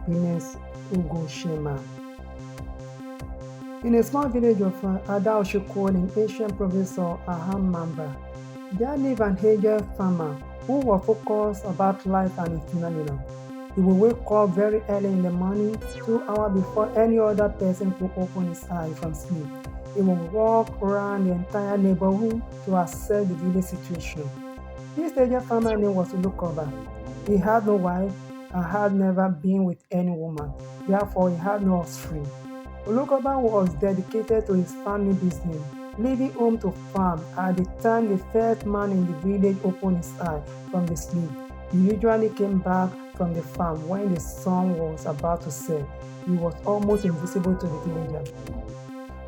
happiness, Ugochenma. In a small village of Ugochenma in ancient province of Aham, there lived an aged farmer who was focused about life and his phenomenon. He would wake up very early in the morning, 2 hours before any other person could open his eyes from sleep. He would walk around the entire neighborhood to assess the village situation. This aged farmer's name was Ugochenma. He had no wife and had never been with any woman, therefore he had no offspring. Ugochenma was dedicated to his family business, leaving home to farm at the time the first man in the village opened his eye from the sleep. He usually came back from the farm when the sun was about to set. He was almost invisible to the villagers.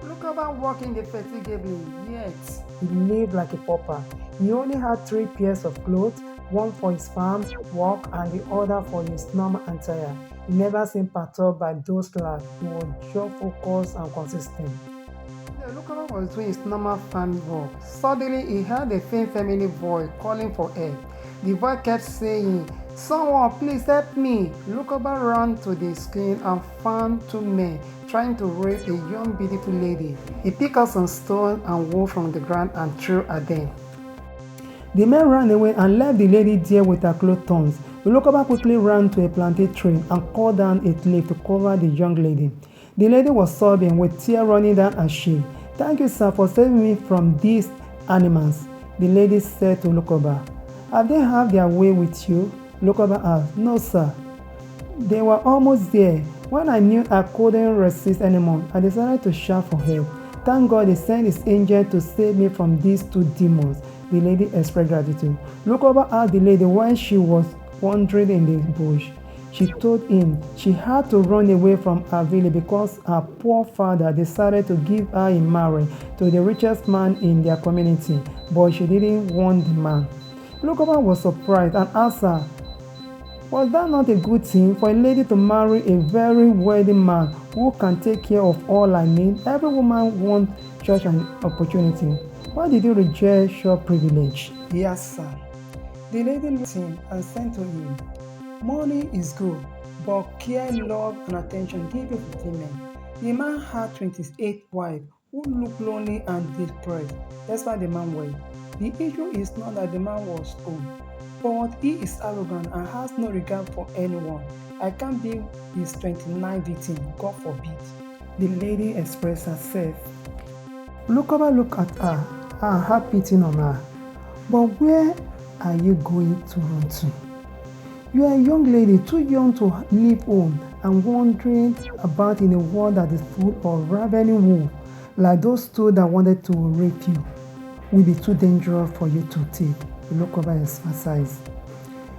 Ugochenma worked indefatigably, yet he lived like a pauper. He only had 3 pairs of clothes, one for his farm work and the other for his normal attire. He never seemed perturbed by those lads. He was just focused and consistent. Ugochenma was doing his normal farm work. Suddenly, he heard a faint feminine voice calling for help. The voice kept saying, "Someone, please help me." Ugochenma ran to the screen and found 2 men trying to raise a young, beautiful lady. He picked up some stones and wood from the ground and threw at them. The men ran away and left the lady there with her clothes torn. Ugochenma quickly ran to a plantain tree and cut down a leaf to cover the young lady. The lady was sobbing with tears running down her cheek. "Thank you, sir, for saving me from these animals," the lady said to Ugochenma. "Have they had their way with you?" Ugochenma asked. "No, sir. They were almost there. When I knew I couldn't resist anymore, I decided to shout for help. Thank God he sent his angel to save me from these 2 demons." The lady expressed gratitude. Ugochenma asked the lady why she was wandering in the bush. She told him she had to run away from her village because her poor father decided to give her in marriage to the richest man in their community, but she didn't want the man. Ugochenma was surprised and asked her, "Was that not a good thing for a lady to marry a very wealthy man who can take care of all I need? Every woman wants such an opportunity. Why did you reject your privilege?" He asked her. The lady looked at him and said to him, "Money is good, but care, love, and attention give you fulfillment." The man had 28 wives who looked lonely and depressed. That's why the man went. The issue is not that the man was old, but he is arrogant and has no regard for anyone. I can't be his 29 victim, God forbid. The lady expressed herself. Ugochenma looked at her and had pity on her. "But where are you going to run to? You are a young lady, too young to leave home and wandering about in a world that is full of ravening wolves, like those 2 that wanted to rape you, will be too dangerous for you to take," Ugochenma emphasized.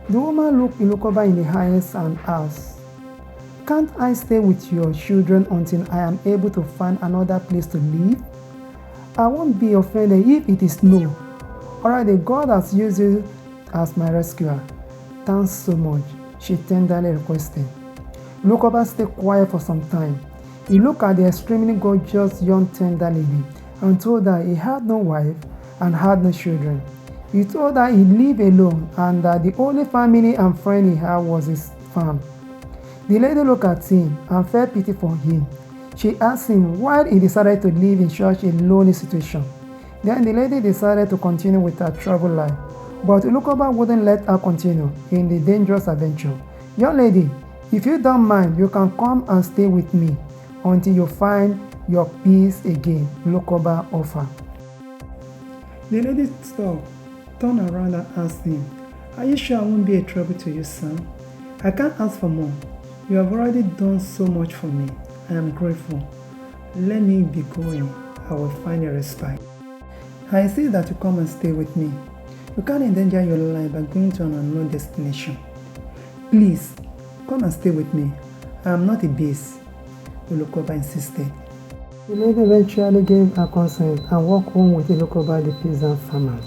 The woman looked Ugochenma in the eyes and asked, "Can't I stay with your children until I am able to find another place to live? I won't be offended if it is no. Alright, God has used you as my rescuer. Thanks so much," she tenderly requested. Ugochenma stayed quiet for some time. He looked at the extremely gorgeous young tender lady and told her he had no wife and had no children. He told her he lived alone and that the only family and friend he had was his farm. The lady looked at him and felt pity for him. She asked him why he decided to live in such a lonely situation. Then the lady decided to continue with her troubled life, but Ugochenma wouldn't let her continue in the dangerous adventure. "Young lady, if you don't mind, you can come and stay with me until you find your peace again," Ugochenma offered. The lady stopped, turned around and asked him, "Are you sure I won't be a trouble to you, son? I can't ask for more. You have already done so much for me. I am grateful. Let me be going. I will find a respite. I see that you come and stay with me. You can't endanger your life by going to an unknown destination. Please, come and stay with me. I am not a beast," Ugochenma insisted. The lady eventually gave her consent and walked home with Ugochenma, the peasant farmer.